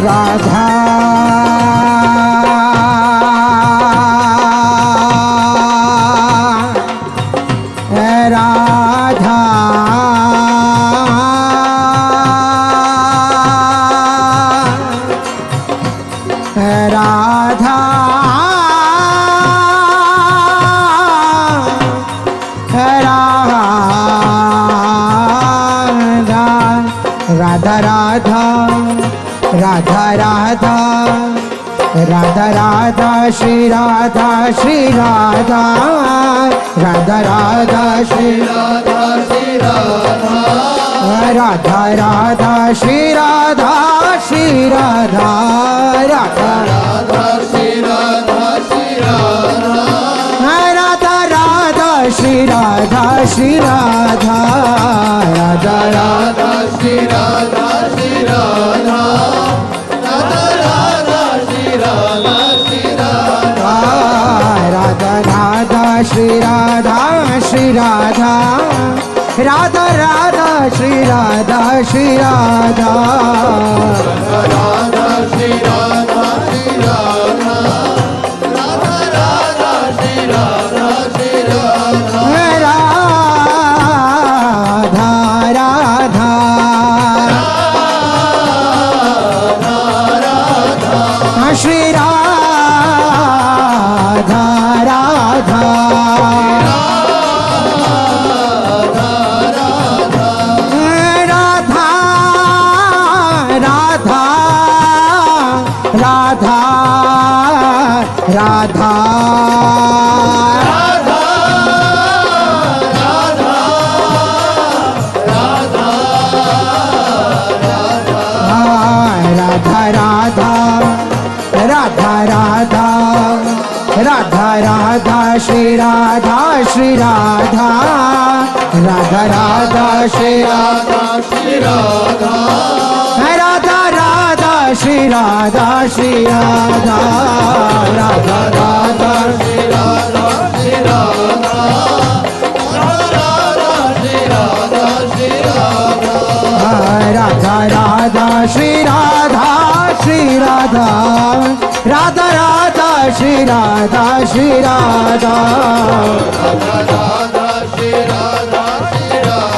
Radha Radha Radha Radha Radha Radha Radha Radha Shri Radha Shri Radha Radha Radha Shri Radha Shri Radha Radha Radha Shri Radha Shri Radha Radha Radha Shri Radha Shri Radha Radha Radha Shri Radha Shri Radha Radha Radha Shri Radha Shri Radha Radha Radha Shri Radha Shri Radha Radha Radha Shri Radha Shri Radha Radha Radha Shri Radha Shri Radha Radha Shri Radha Shri Radha Radha Radha Shri Radha Shri Radha Radha Radha Shri Radha Radha Radha Radha Radha Radha Shri Radha Shri Radha Radha Radha Shri Radha Shri Radha Radha Radha Shri Radha Shri Radha Radha Radha Shri Radha Shri Radha Radha Radha Shri Radha Shri Radha Radha Radha Shri Radha Shri Radha Radha Radha Shri Radha Shri Radha Radha Radha Shri Radha Shri Radha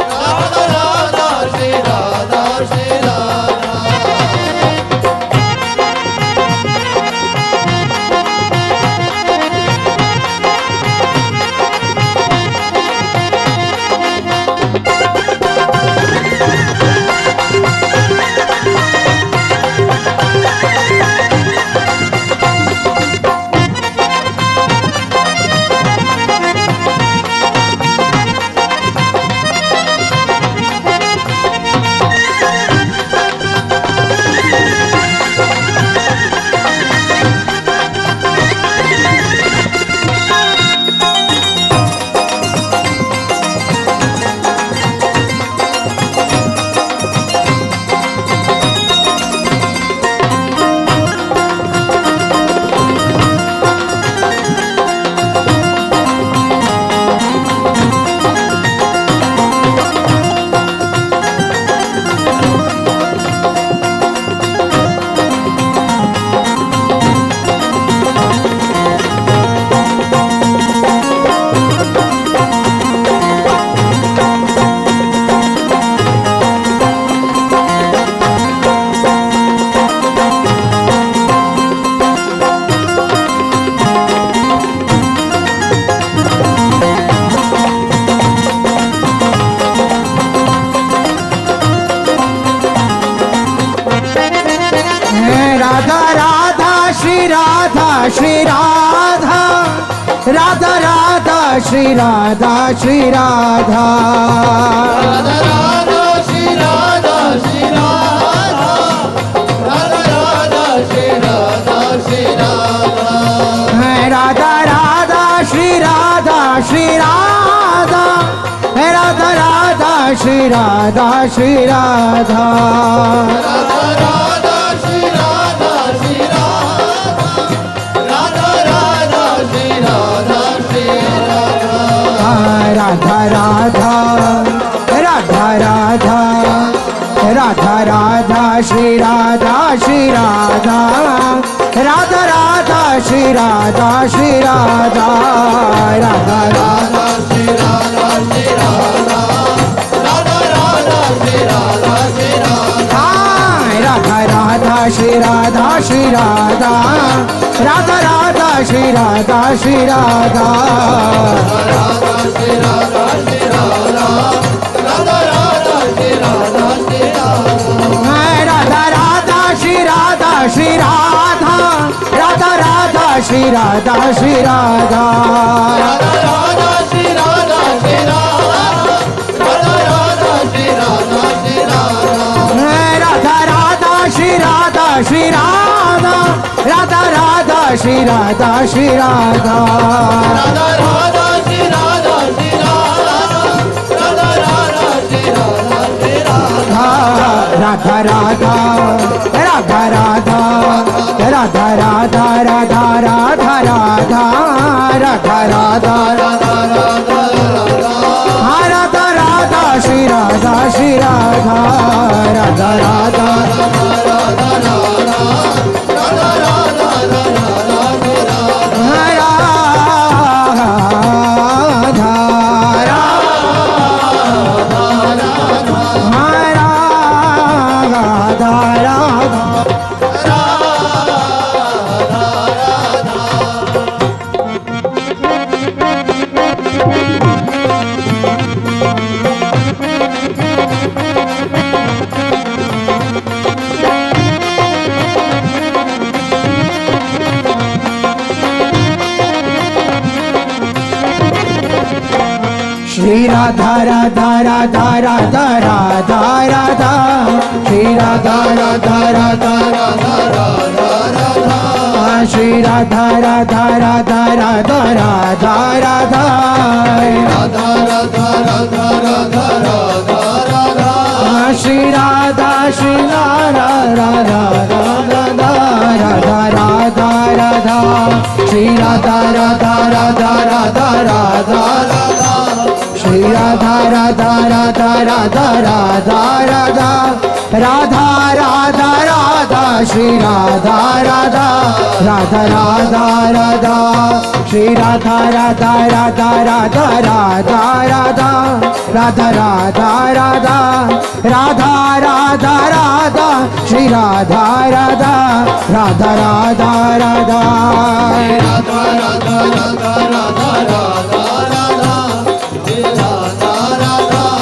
Radha Radha Shri Radha Shri Radha Shri Radha Radha Radha Shri Radha Shri Radha Radha Radha Shri Radha Shri Radha Radha Radha Shri Radha Shri Radha Radha Radha Shri Radha Shri Radha Radha Radha Shri Radha Shri Radha Radha Radha Shri Radha Shri Radha Radha Radha Radha Radha Radha Shri Radha Shri Radha Radha Radha Shri Radha Shri Radha Radha Radha Shri Radha Shri Radha Radha Radha Shri Radha Shri Radha Radha Radha Shri Radha Shri Radha Radha Radha Shri Radha Shri Radha Radha Shri Radha Shri Radha Radha Radha Shri Radha Shri Radha Radha Radha Shri Radha Shri Radha Radha Radha Shri Radha Shri Radha Radha Radha Shri Radha Shri Radha Radha Radha Shri Radha Shri Radha Radha Radha Shri Radha Shri Radha Radha Radha Shri Radha Shri Radha Radha Radha Shri Radha Shri Radha Radha Radha Shri Radha Shri Radha Radha Radha Radha Radha Radha Radha Radha Radha Radha Radha Radha Radha Radha Radha Radha Shri Radha Shri Radha Radha Radha Shri Radha Radha Radha Radha Radha Radha Shri Radha Radha Radha Radha Radha Radha Shri Radha Radha Radha Radha Radha Radha Radha Radha Radha Radha Radha Radha Shri Radha Shri Radha Radha Radha Radha Radha Radha Shri Radha Radha Radha Radha Radha Radha Shri Radha Radha Radha Radha Radha Radha Radha Radha Radha Shri Radha Radha Radha Radha Radha Shri Radha Radha Radha Radha Radha Radha Radha Radha Radha Radha Radha Radha Shri Radha Radha Radha Radha Radha Radha Radha Radha Radha Radha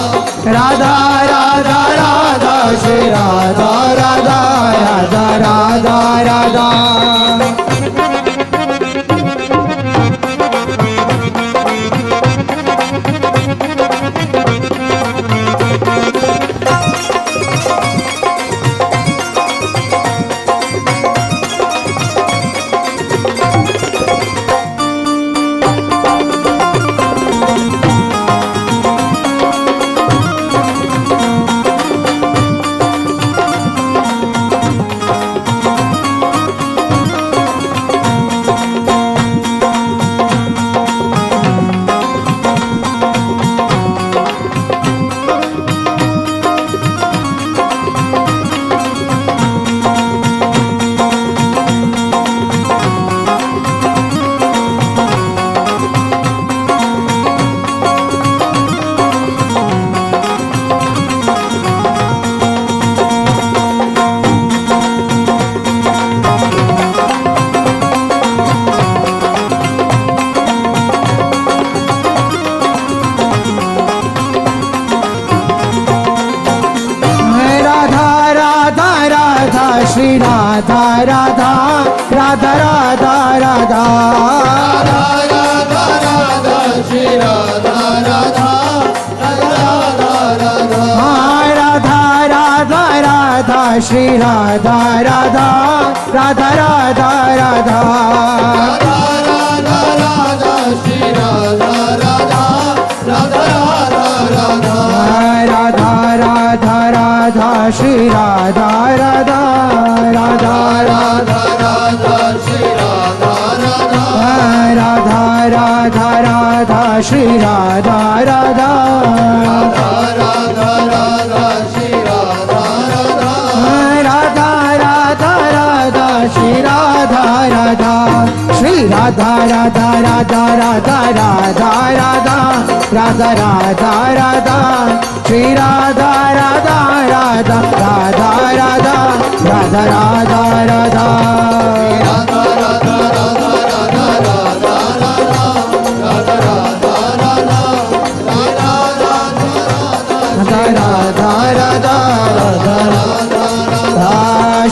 Radha Radha Radha Shri Radha Radha Radha Radha Radha Shri Radha Radha Radha Radha Radha Radha Radha Shri Radha Radha Radha Radha Radha Radha Radha Shri Radha Radha Radha Radha Radha Radha Radha Shri Radha Radha Radha Radha Radha Radha Radha Shri Radha Radha Radha Radha Radha Shri Radha Radha Radha Radha Radha Shri Radha Radha Radha Radha Shri Radha Radha Radha Radha Radha Radha Radha Radha Radha Radha Radha Shri Radha Radha Radha Radha Radha Radha Radha Radha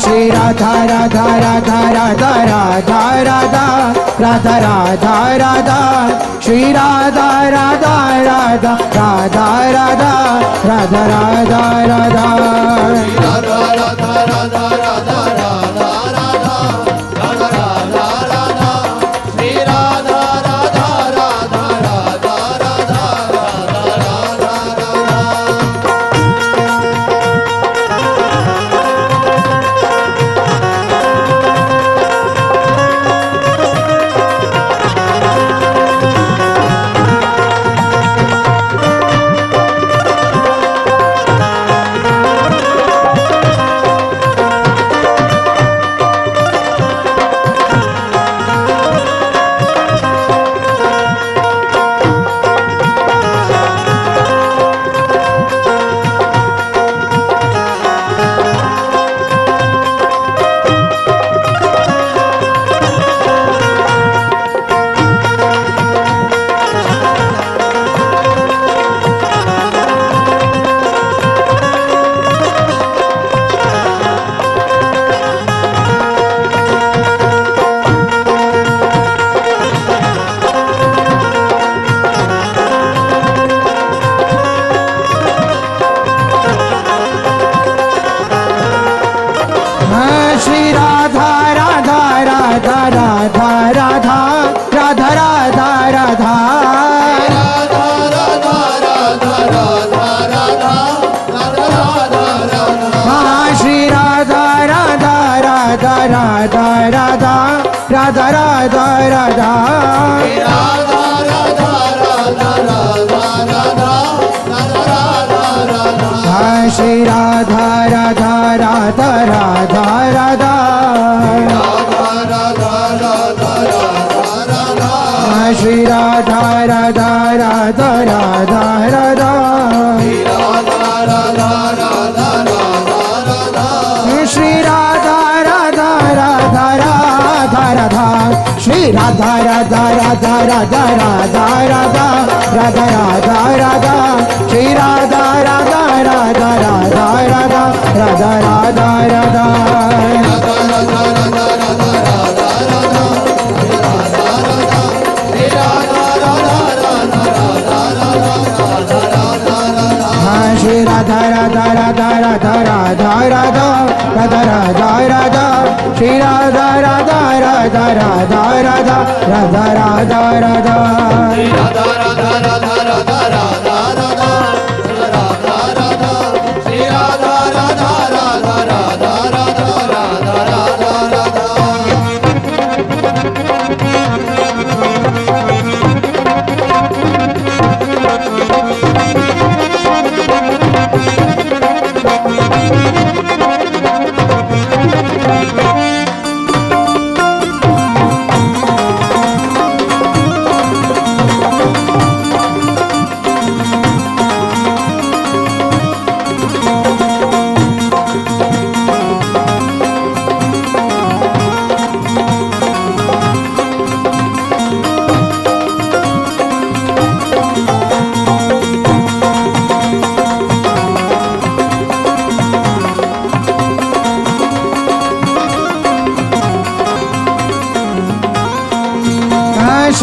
Shri Radha Radha Radha Radha Radha Radha Radha Radha Radha Shri Radha Radha Radha Radha Radha Radha Radha Radha Shri Radha Radha Radha Radha Radha Shri Radha Radha Radha Radha Radha Shri Radha Radha Radha Radha Radha Shri Radha Radha Radha Radha Radha Radha Radha Radha Radha Shri Radha Radha Radha Radha Radha Radha Radha Radha Shri Radha Radha Radha Radha Radha Radha Radha Radha Radha Shri Radha Radha Radha Radha Radha Radha Radha Radha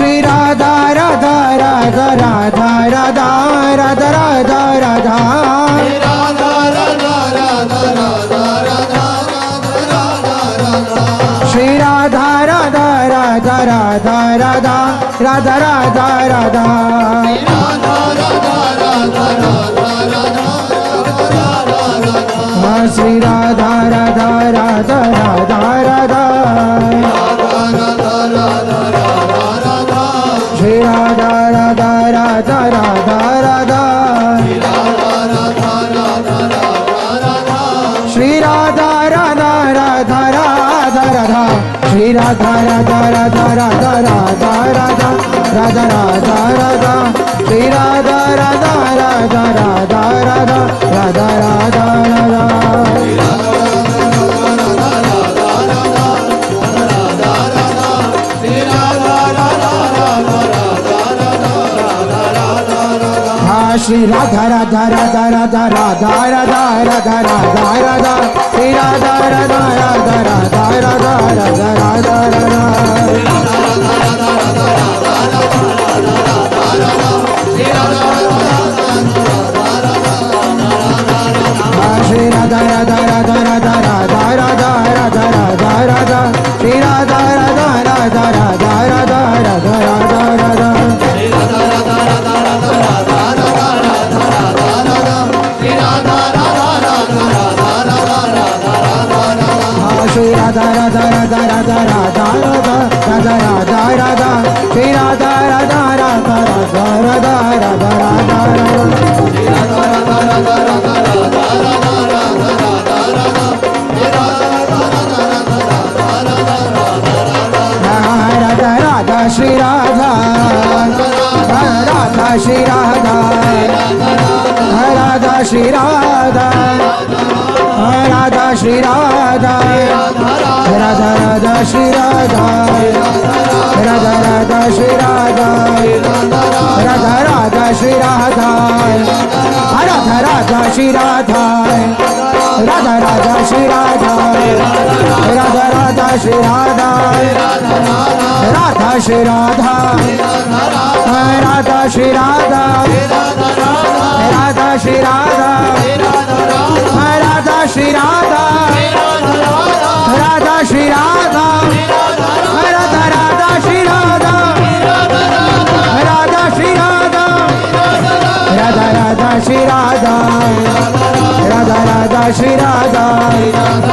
Shri Radha Radha Radha Radha Radha Radha Radha Radha Shri Radha Radha Radha Radha Radha Radha Radha Radha Shri Radha Radha Radha Radha Radha Shri Radha Radha Radha Radha Radha Shri Radha Radha Radha Radha Radha Shri Radha Radha Radha Radha Radha Radha Radha Radha Radha Shri Radha Radha Radha Radha Radha Radha Radha Radha Shri Radha Radha Radha Radha Radha Radha Radha Radha Radha Shri Radha Radha Radha Radha Radha Radha Radha Radha Shri Radha Radha Radha Radha Radha Radha Radha Radha Radha Shri Radha Radha Radha Radha Radha Radha Radha Radha Shri Radha Radha Radha Radha Radha Radha Radha Radha Radha Shri Radha Radha Radha Radha Radha Radha Radha Radha Radha Shri Radha Radha Shri Radha Radha Shri Radha Radha Shri Radha Radha Radha Shri Radha Radha Radha Shri Radha Radha Radha Shri Radha Radha Radha Shri Radha Radha Radha Shri Radha Radha Radha Shri Radha Radha Shri Radha Radha Shri Radha Radha Shri Radha Radha Shri Radha Radha Shri Radha Radha Radha Shri Radha Radha Shri Radha Radha Radha Shri Radha Radha Radha Shri Radha